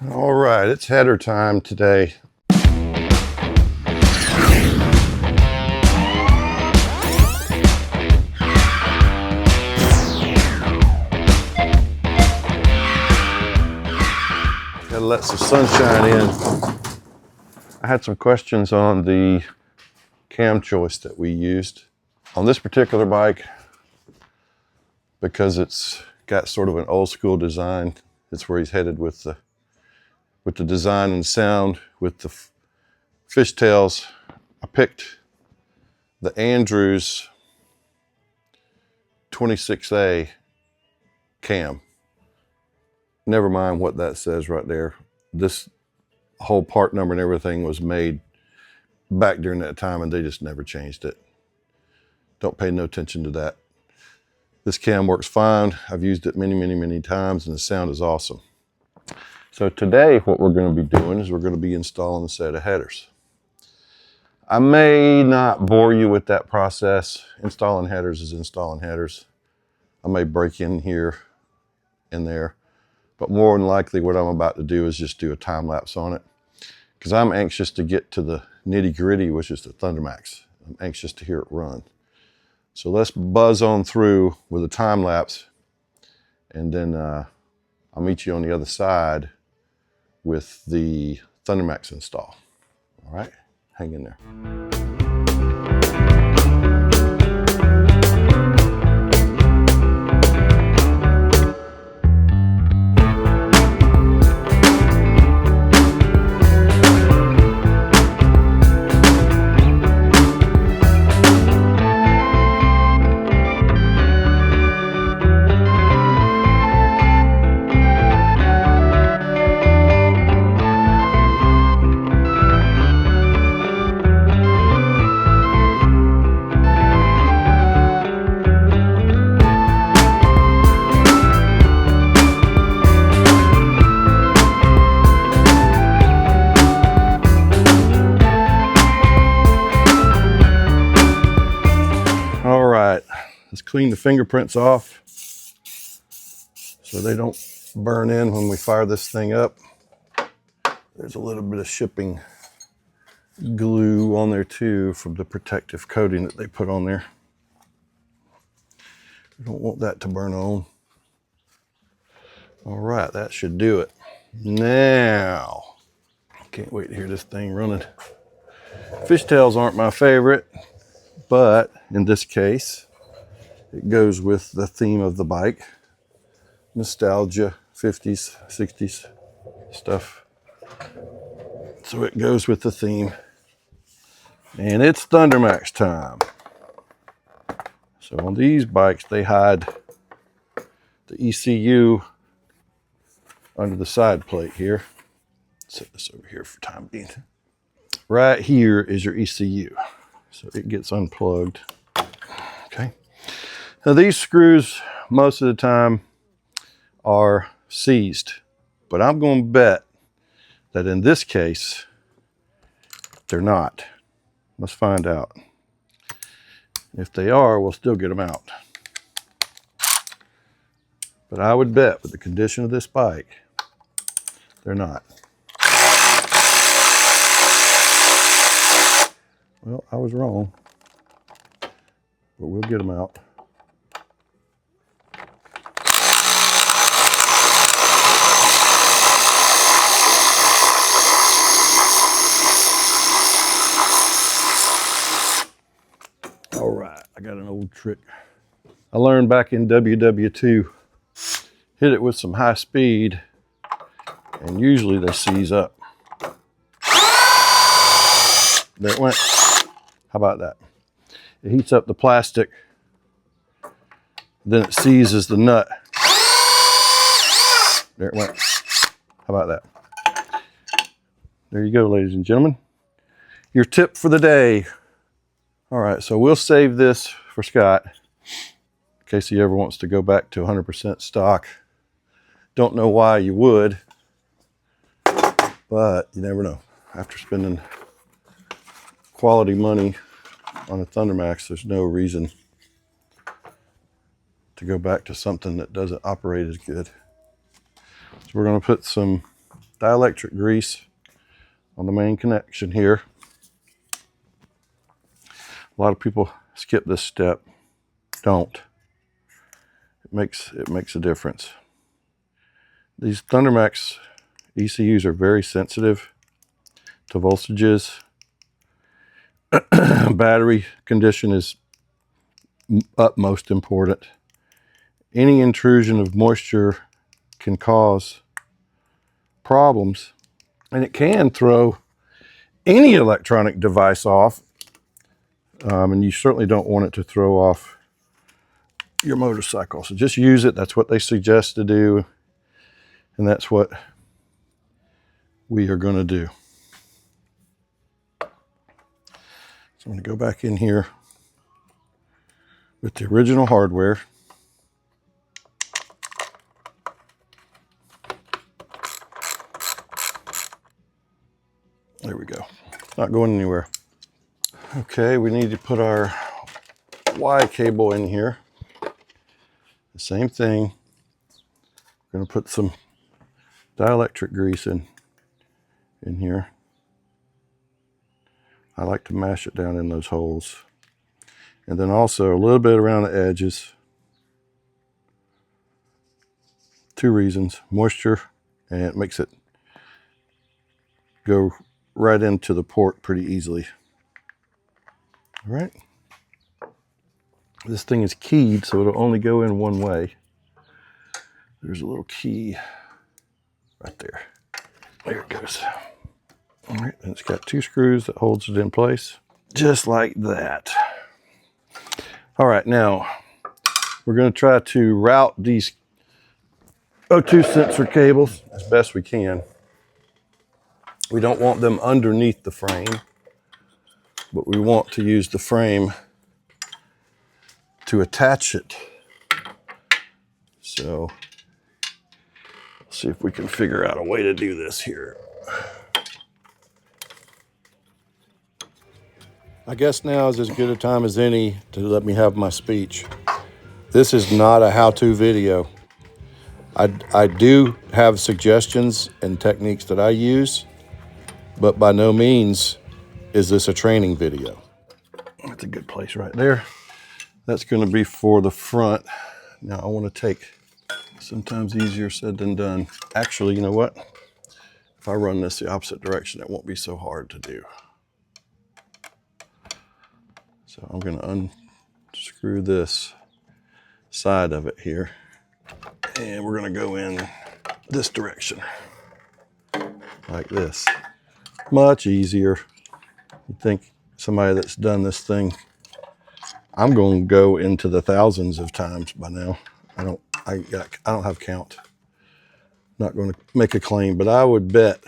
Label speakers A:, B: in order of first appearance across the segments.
A: All right, it's header time today. Gotta let some sunshine in. I had some questions on the cam choice that we used on this particular bike because it's got sort of an old school design. It's where he's headed with the design and sound with the fishtails. I picked the Andrews 26A cam. Never mind what that says right there. This whole part number and everything was made back during that time and they just never changed it. Don't pay no attention to that. This cam works fine. I've used it many times and the sound is awesome. So today what we're going to be doing is we're going to be installing a set of headers. I may not bore you with that process. Installing headers is installing headers. I may break in here and there, but more than likely what I'm about to do is just do a time lapse on it because I'm anxious to get to the nitty gritty, which is the ThunderMax. I'm anxious to hear it run. So let's buzz on through with a time lapse and then I'll meet you on the other side with the ThunderMax install. All right, hang in there. Let's clean the fingerprints off so they don't burn in when we fire this thing up. There's a little bit of shipping glue on there too from the protective coating that they put on there. We don't want that to burn on. All right, that should do it. Now, can't wait to hear this thing running. Fishtails aren't my favorite, but in this case, it goes with the theme of the bike. Nostalgia, 50s, 60s stuff. So it goes with the theme. And it's ThunderMax time. So on these bikes, they hide the ECU under the side plate here. Set this over here for time being. Right here is your ECU. So it gets unplugged. Okay. Now these screws, most of the time, are seized, but I'm going to bet that in this case, they're not. Let's find out. If they are, we'll still get them out. But I would bet with the condition of this bike, they're not. Well, I was wrong, but we'll get them out. All right, I got an old trick. I learned back in WW2, hit it with some high speed, and usually they seize up. There it went. How about that? It heats up the plastic, then it seizes the nut. There it went. How about that? There you go, ladies and gentlemen. Your tip for the day. All right, so we'll save this for Scott in case he ever wants to go back to 100% stock. Don't know why you would, but you never know. After spending quality money on a ThunderMax, there's no reason to go back to something that doesn't operate as good. So we're going to put some dielectric grease on the main connection here. A lot of people skip this step. Don't. It makes a difference. These ThunderMax ECUs are very sensitive to voltages. Battery condition is utmost important. Any intrusion of moisture can cause problems, and it can throw any electronic device off, and you certainly don't want it to throw off your motorcycle. So just use it. That's what they suggest to do, and that's what we are going to do. So I'm going to go back in here with the original hardware. There we go. Not going anywhere. Okay, we need to put our Y cable in here. The same thing. We're going to put some dielectric grease in here. I like to mash it down in those holes. And then also a little bit around the edges. 2 reasons. Moisture, and it makes it go right into the port pretty easily. All right. This thing is keyed, so it'll only go in one way. There's a little key right there. There it goes. All right, and it's got 2 screws that holds it in place, just like that. All right, now we're going to try to route these O2 sensor cables as best we can. We don't want them underneath the frame, but we want to use the frame to attach it. So let's see if we can figure out a way to do this here. I guess now is as good a time as any to let me have my speech. This is not a how-to video. I do have suggestions and techniques that I use, but by no means is this a training video. That's a good place right there. That's going to be for the front. Now I want to take, sometimes easier said than done. Actually, you know what? If I run this the opposite direction, it won't be so hard to do. So I'm going to unscrew this side of it here, and we're going to go in this direction, like this. Much easier. You'd think somebody that's done this thing, I'm going to go into the thousands of times by now. I don't have count. Not going to make a claim, but I would bet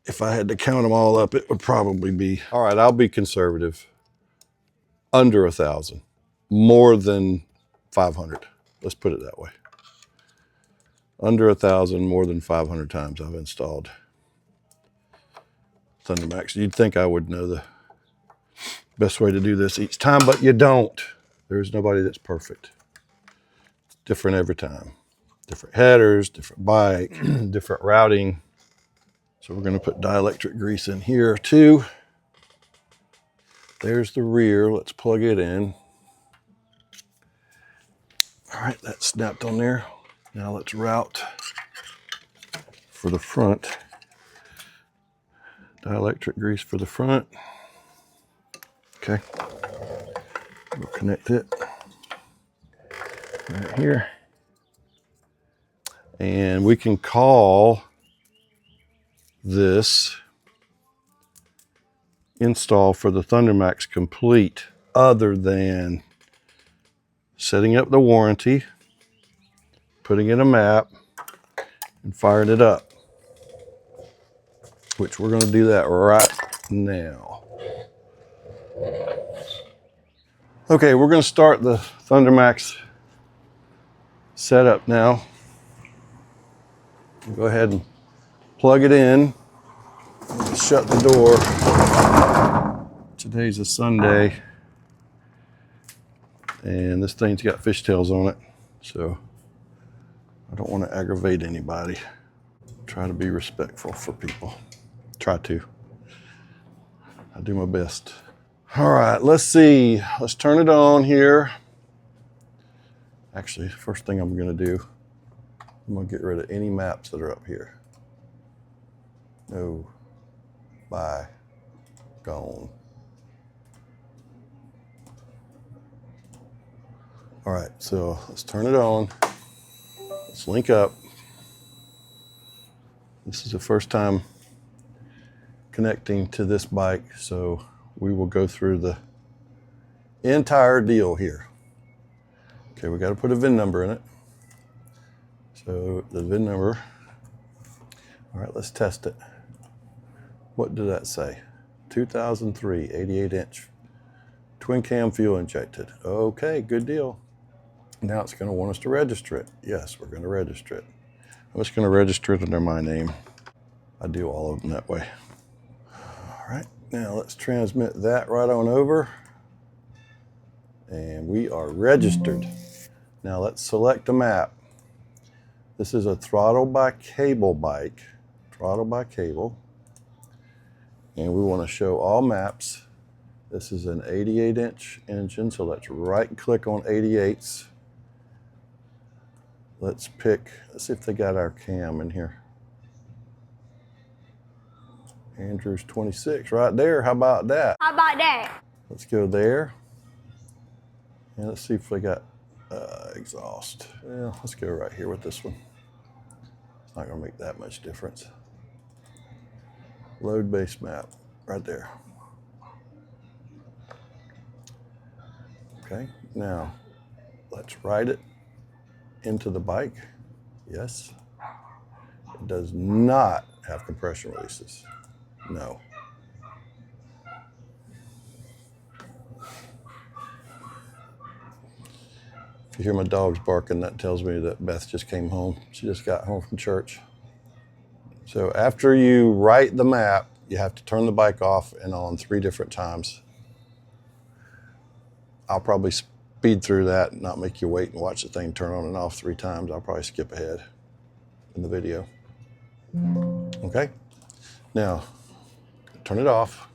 A: if I had to count them all up, it would probably be, all right, I'll be conservative. Under 1,000, more than 500. Let's put it that way. Under 1,000, more than 500 times I've installed ThunderMax. You'd think I would know the best way to do this each time, but you don't. There's nobody that's perfect. It's different every time. Different headers, different bike, different routing. So we're going to put dielectric grease in here too. There's the rear. Let's plug it in. All right, that's snapped on there. Now let's route for the front. Dielectric grease for the front. Okay. We'll connect it right here. And we can call this install for the ThunderMax complete, other than setting up the warranty, putting in a map, and firing it up, which we're going to do that right now. Okay, we're going to start the ThunderMax setup now. Go ahead and plug it in. Shut the door. Today's a Sunday, and this thing's got fishtails on it, so I don't want to aggravate anybody. Try to be respectful for people. Try to. I do my best. All right, let's see. Let's turn it on here. Actually, first thing I'm gonna do, I'm gonna get rid of any maps that are up here. No, bye, gone. All right, so let's turn it on. Let's link up. This is the first time connecting to this bike, so we will go through the entire deal here. Okay, we got to put a VIN number in it. So the VIN number. All right, let's test it. What did that say? 2003, 88-inch, twin cam fuel injected. Okay, good deal. Now it's going to want us to register it. Yes, we're going to register it. I'm just going to register it under my name. I do all of them that way. All right, now let's transmit that right on over. And we are registered. Now let's select a map. This is a throttle by cable bike. Throttle by cable. And we want to show all maps. This is an 88-inch engine, so let's right click on 88s. Let's pick, let's see if they got our cam in here. Andrew's 26 right there. How about that?
B: How about that?
A: Let's go there. And let's see if they got exhaust. Well, let's go right here with this one. It's not going to make that much difference. Load base map right there. Okay, now let's write it into the bike. Yes. It does not have compression releases. No. If you hear my dogs barking, that tells me that Beth just came home. She just got home from church. So after you write the map, you have to turn the bike off and on 3 different times. I'll probably speed through that and not make you wait and watch the thing turn on and off 3 times. I'll probably skip ahead in the video. Okay? Now, turn it off.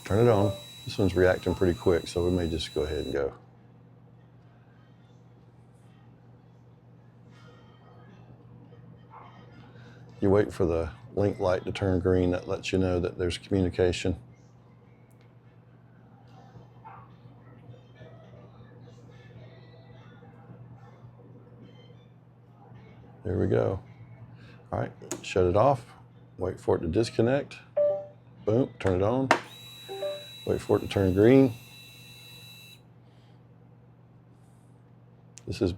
A: Turn it on. This one's reacting pretty quick, so we may just go ahead and go. You wait for the link light to turn green. That lets you know that there's communication. There we go. All right, shut it off. Wait for it to disconnect. Boom, turn it on. Wait for it to turn green. This is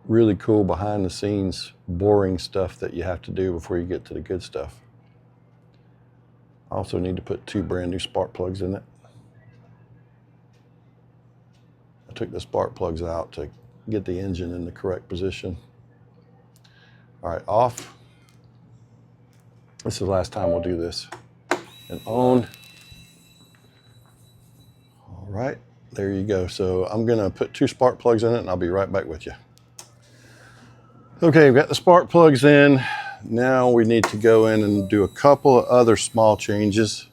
A: really cool behind the scenes, boring stuff that you have to do before you get to the good stuff. I also need to put 2 brand new spark plugs in it. I took the spark plugs out to get the engine in the correct position. All right, off. This is the last time we'll do this. And on. All right, there you go. So I'm gonna put 2 spark plugs in it and I'll be right back with you. Okay, we've got the spark plugs in. Now we need to go in and do a couple of other small changes.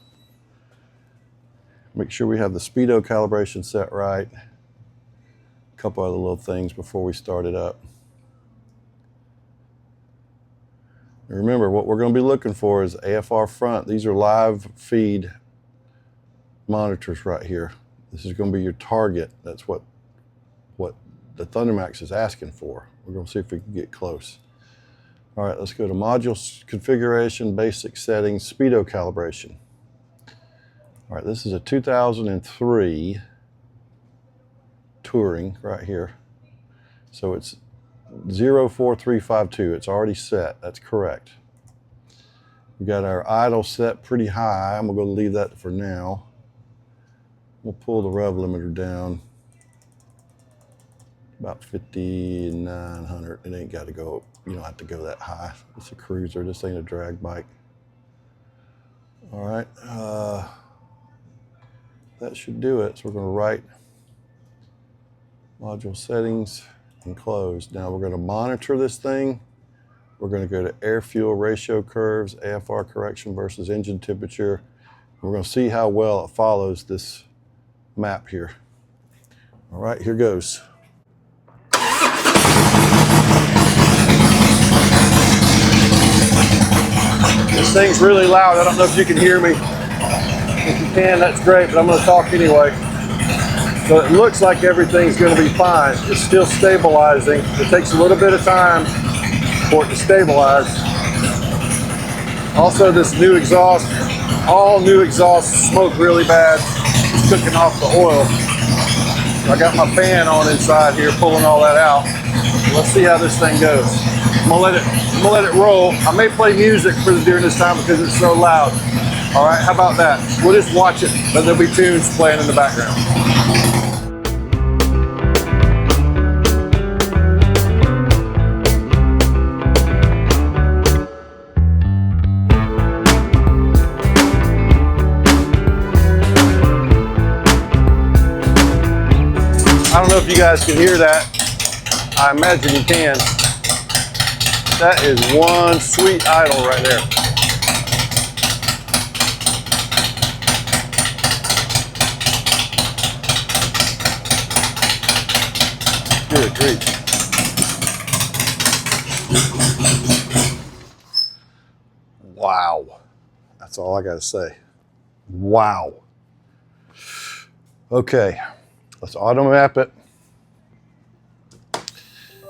A: Make sure we have the speedo calibration set right. A couple other little things before we start it up. And remember, what we're going to be looking for is AFR front. These are live feed monitors right here. This is going to be your target. That's what the ThunderMax is asking for. We're going to see if we can get close. All right, let's go to module configuration, basic settings, speedo calibration. All right, this is a 2003 Touring right here. So it's 04352. It's already set. That's correct. We've got our idle set pretty high. I'm going to leave that for now. We'll pull the rev limiter down about 5,900. It ain't got to go, you don't have to go that high. It's a cruiser. This ain't a drag bike. All right. That should do it. So we're going to write module settings. and closed. Now we're going to monitor this thing. We're going to go to air-fuel ratio curves, AFR correction versus engine temperature. We're going to see how well it follows this map here. All right, here goes. This thing's really loud. I don't know if you can hear me. If you can, that's great, but I'm going to talk anyway. So it looks like everything's going to be fine. It's still stabilizing. It takes a little bit of time for it to stabilize. Also, this new exhaust, all new exhausts smoke really bad. It's cooking off the oil. So I got my fan on inside here, pulling all that out. Let's see how this thing goes. I'm gonna let it roll. I may play music during this time because it's so loud. All right, how about that? We'll just watch it, but there'll be tunes playing in the background. I don't know if you guys can hear that. I imagine you can. That is one sweet idle right there. Good grief. Wow. That's all I got to say. Wow. Okay. Let's auto map it.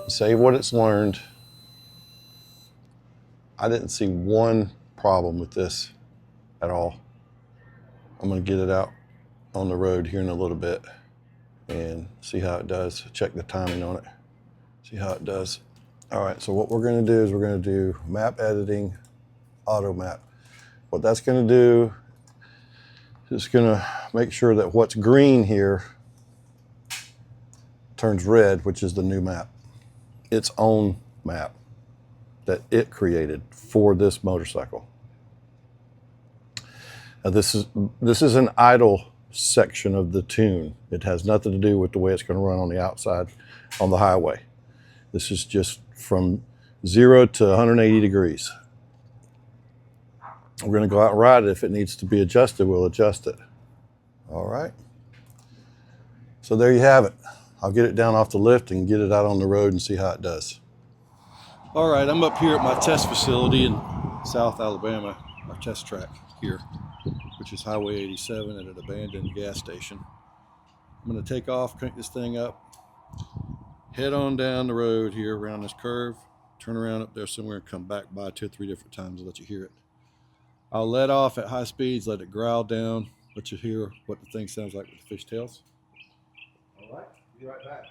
A: Save what it's learned. I didn't see one problem with this at all. I'm going to get it out on the road here in a little bit and see how it does. Check the timing on it. See how it does. All right, so what we're going to do is we're going to do map editing, auto map. What that's going to do is going to make sure that what's green here turns red, which is the new map. Its own map that it created for this motorcycle. Now this is an idle section of the tune. It has nothing to do with the way it's going to run on the outside on the highway. This is just from 0 to 180 degrees. We're going to go out and ride it. If it needs to be adjusted, we'll adjust it. All right. So there you have it. I'll get it down off the lift and get it out on the road and see how it does. All right, I'm up here at my test facility in South Alabama, our test track here, which is Highway 87 at an abandoned gas station. I'm gonna take off, crank this thing up, head on down the road here around this curve, turn around up there somewhere and come back by 2 or 3 different times to let you hear it. I'll let off at high speeds, let it growl down, let you hear what the thing sounds like with the fishtails. All right. Be right back.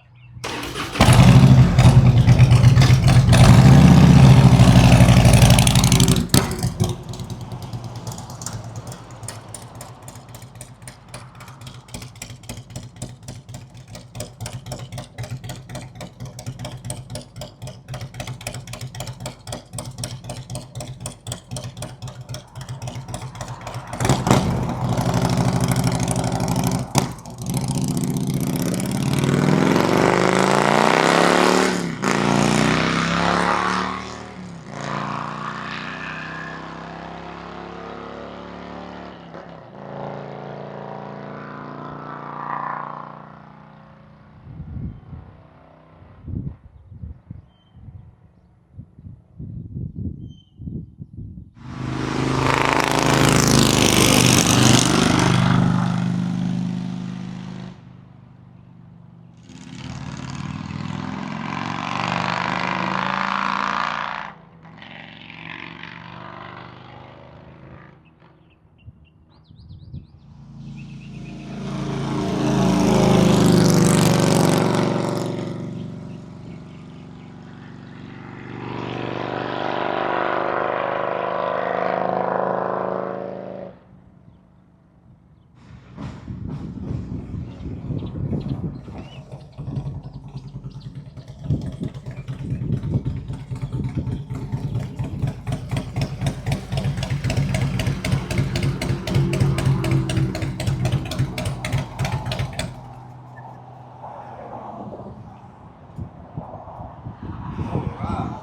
A: All right.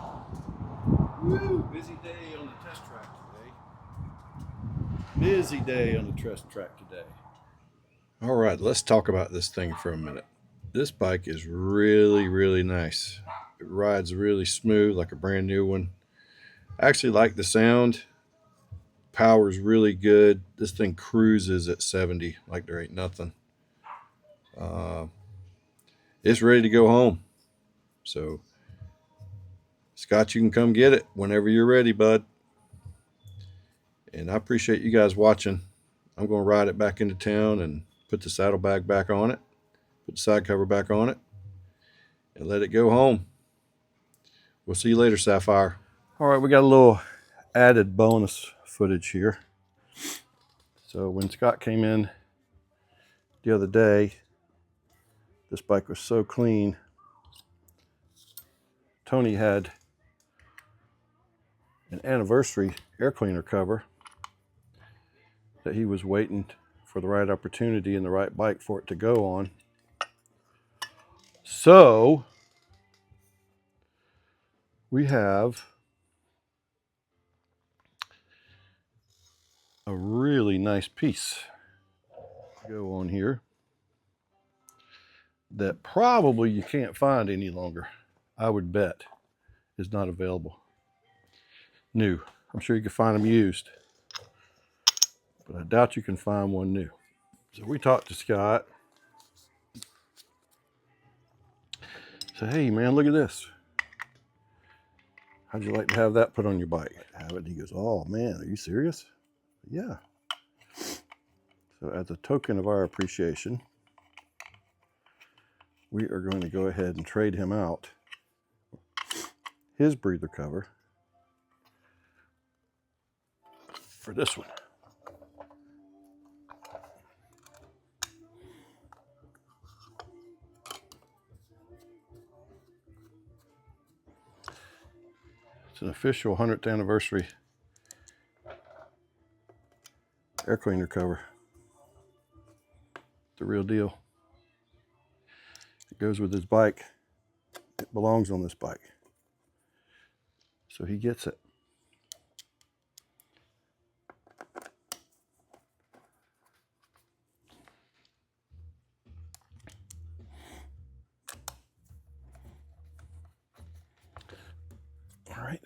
A: Woo, busy day on the test track today. Busy day on the test track today. All right, let's talk about this thing for a minute. This bike is really, really nice. It rides really smooth, like a brand new one. I actually like the sound. Power's really good. This thing cruises at 70 like there ain't nothing. It's ready to go home. So, Scott, you can come get it whenever you're ready, bud. And I appreciate you guys watching. I'm going to ride it back into town and put the saddlebag back on it, put the side cover back on it, and let it go home. We'll see you later, Sapphire. All right, we got a little added bonus footage here. So when Scott came in the other day, this bike was so clean. Tony had an Anniversary air cleaner cover that he was waiting for the right opportunity and the right bike for it to go on. So we have a really nice piece to go on here that probably you can't find any longer. I would bet is not available new. I'm sure you can find them used, but I doubt you can find one new. So we talked to Scott. Said, hey man, look at this. How'd you like to have that put on your bike? Have it? He goes, oh man, are you serious? Yeah. So as a token of our appreciation, we are going to go ahead and trade him out his breather cover for this one. It's an official 100th anniversary air cleaner cover. The real deal. It goes with his bike. It belongs on this bike. So he gets it. All right.